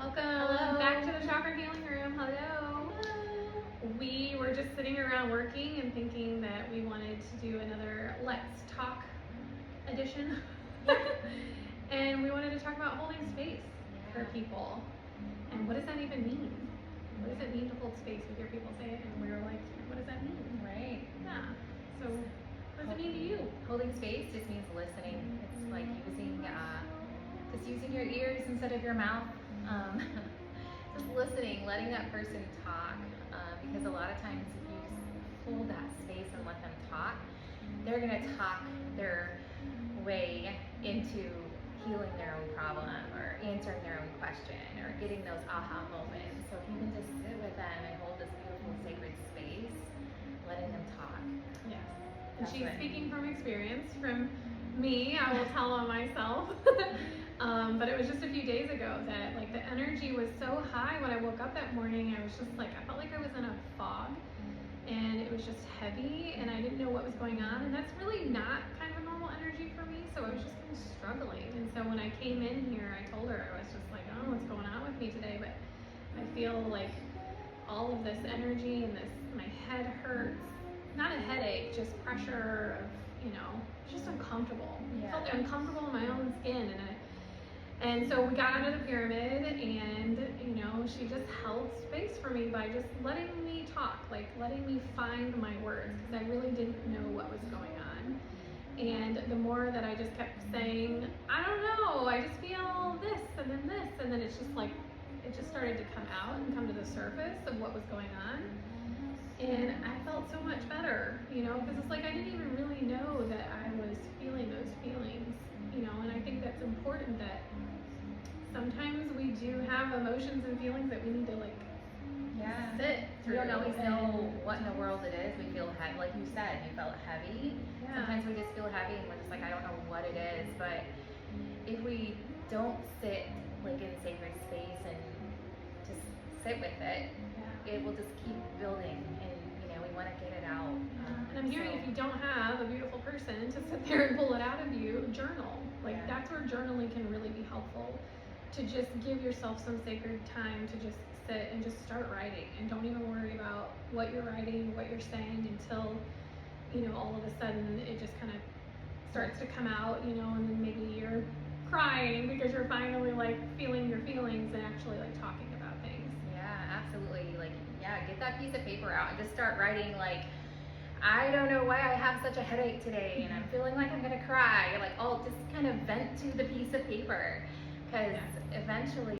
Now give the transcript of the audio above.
Welcome Hello. back to the Chakra Healing Room. Hello. We were just sitting around working and thinking that we wanted to do another Let's Talk edition. And we wanted to talk about holding space for people. And what does that even mean? What does it mean to hold space? We hear people say it and we were like, what does that mean? Right. Yeah. So what does it mean to you? Holding space just means listening. It's like using your ears instead of your mouth. Just listening, letting that person talk. Because a lot of times if you just hold that space and let them talk, they're going to talk their way into healing their own problem or answering their own question or getting those aha moments. So if you can just sit with them and hold this beautiful sacred space, letting them talk. Yes. And she's speaking from experience. From me, I will tell on myself. But it was just a few days ago that like the energy was so high when I woke up that morning. I was just like, I felt like I was in a fog and it was just heavy and I didn't know what was going on. And that's really not kind of a normal energy for me. So I was just kind of struggling. And so when I came in here, I told her, I was just like, I don't know what's going on with me today, but I feel like all of this energy and this, my head hurts. Not a headache, just pressure of, just uncomfortable. I felt uncomfortable in my own skin. And so we got under the pyramid and, she just held space for me by just letting me talk, like letting me find my words, because I really didn't know what was going on. And the more that I just kept saying, I don't know, I just feel this, and then it's just like, it just started to come out and come to the surface of what was going on. And I felt so much better, because it's like I didn't even really know that I was feeling those feelings, and I think that's important that sometimes we do have emotions and feelings that we need to sit through. We don't always know what in the world it is. We feel heavy, like you said, you felt heavy. Yeah. Sometimes we just feel heavy and we're just like, I don't know what it is. But if we don't sit like in sacred space and just sit with it, it will just keep building, and we want to get it out. And I'm hearing if you don't have a beautiful person to sit there and pull it out of you, journal. That's where journaling can really be helpful. To just give yourself some sacred time to just sit and just start writing, and don't even worry about what you're writing, what you're saying until, all of a sudden it just kind of starts to come out, and then maybe you're crying because you're finally feeling your feelings and actually talking about things. Yeah, absolutely. Get that piece of paper out and just start writing I don't know why I have such a headache today and I'm feeling like I'm gonna cry. Just kind of vent to the piece of paper, because eventually